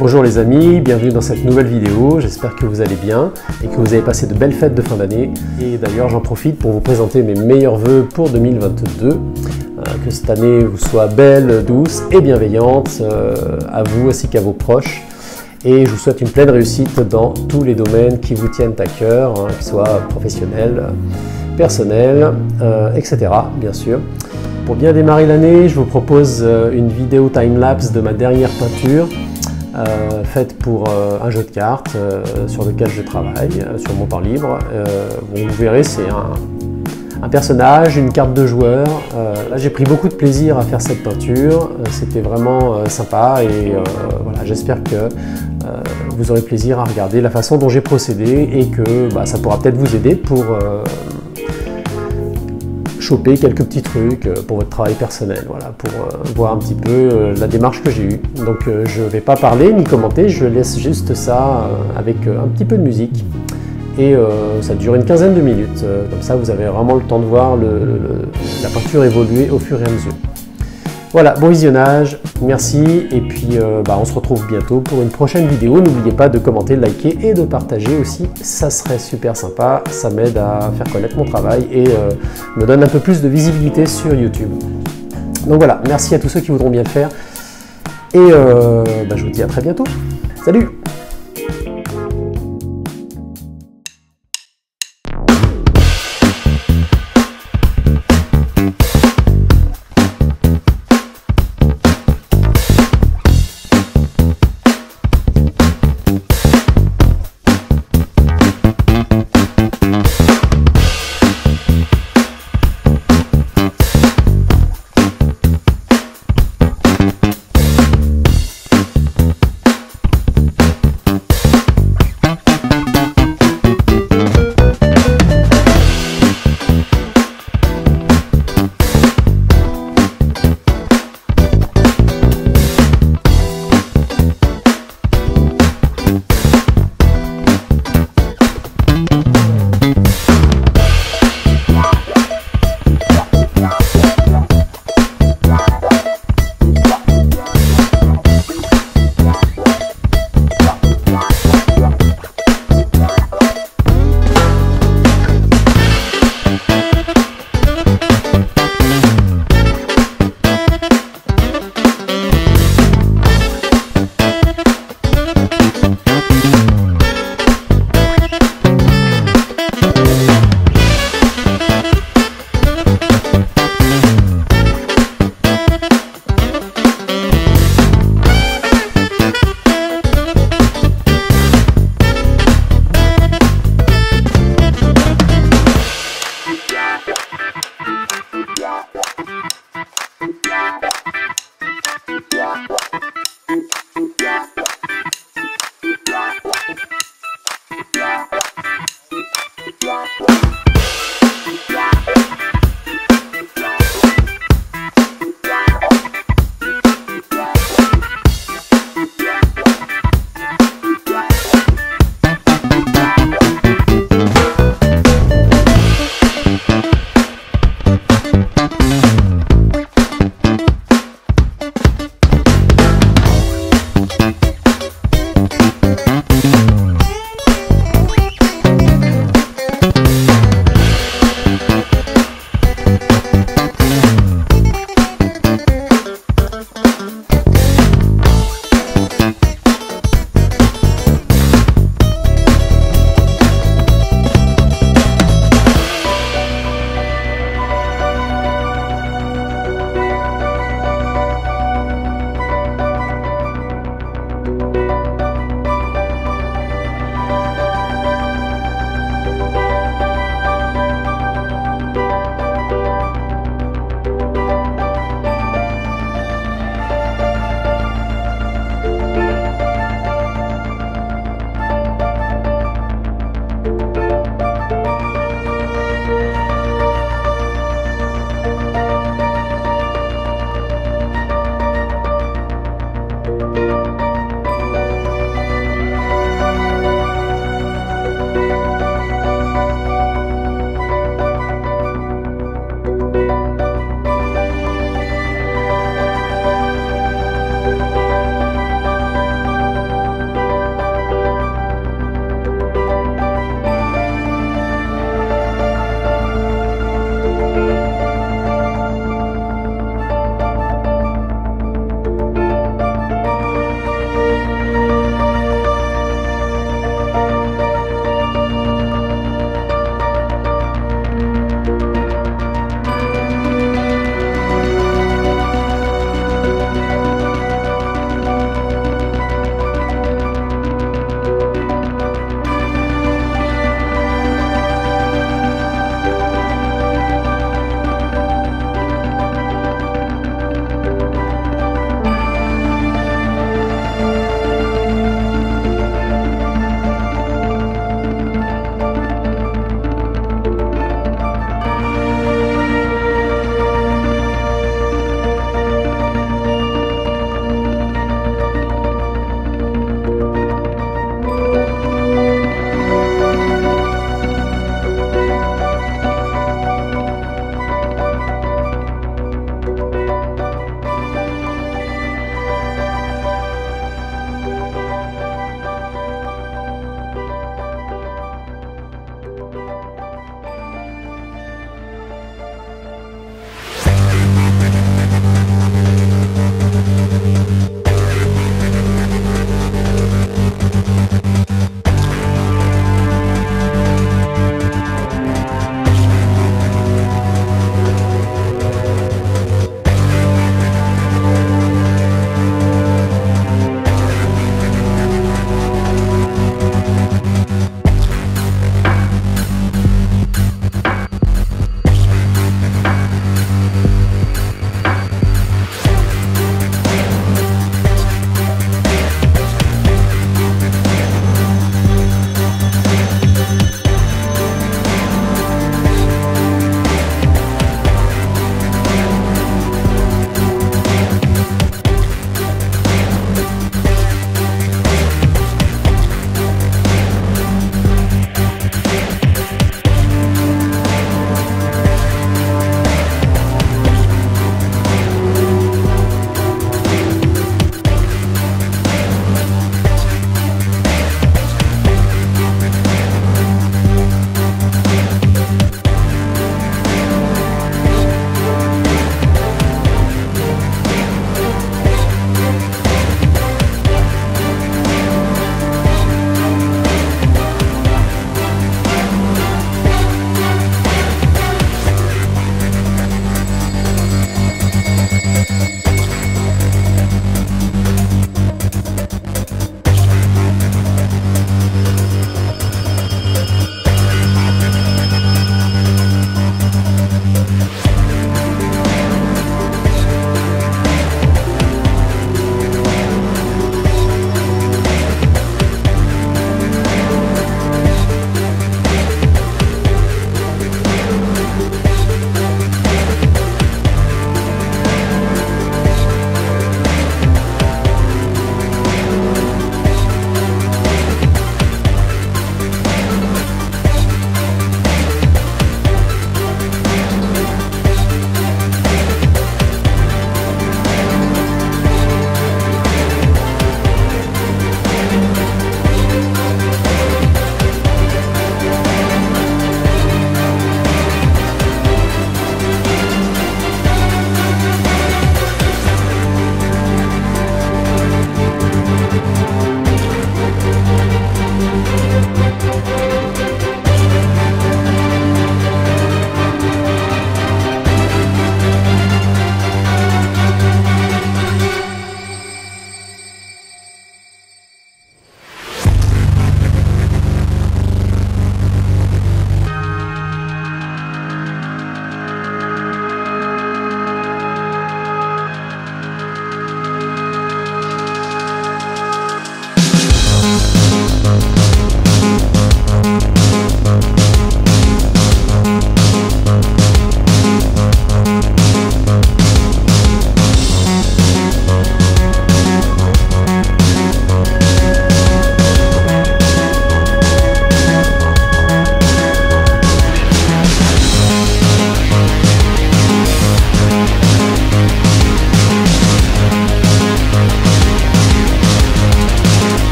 Bonjour les amis, bienvenue dans cette nouvelle vidéo, j'espère que vous allez bien et que vous avez passé de belles fêtes de fin d'année. Et d'ailleurs j'en profite pour vous présenter mes meilleurs vœux pour 2022, que cette année vous soit belle, douce et bienveillante, à vous ainsi qu'à vos proches. Et je vous souhaite une pleine réussite dans tous les domaines qui vous tiennent à cœur, qu'ils soient professionnels, personnels, etc. bien sûr. Pour bien démarrer l'année, je vous propose une vidéo time-lapse de ma dernière peinture, faite pour un jeu de cartes sur lequel je travaille, sur mon temps libre. Bon, vous verrez, c'est un personnage, une carte de joueur. Là, j'ai pris beaucoup de plaisir à faire cette peinture, c'était vraiment sympa et voilà, j'espère que vous aurez plaisir à regarder la façon dont j'ai procédé et que ça pourra peut-être vous aider pour choper quelques petits trucs pour votre travail personnel, voilà, pour voir un petit peu la démarche que j'ai eue. Donc je ne vais pas parler ni commenter, je laisse juste ça avec un petit peu de musique et ça dure une quinzaine de minutes, comme ça vous avez vraiment le temps de voir la peinture évoluer au fur et à mesure. Voilà, bon visionnage, merci et puis on se retrouve bientôt pour une prochaine vidéo. N'oubliez pas de commenter, de liker et de partager aussi, ça serait super sympa, ça m'aide à faire connaître mon travail et me donne un peu plus de visibilité sur YouTube. Donc voilà, merci à tous ceux qui voudront bien le faire et je vous dis à très bientôt. Salut!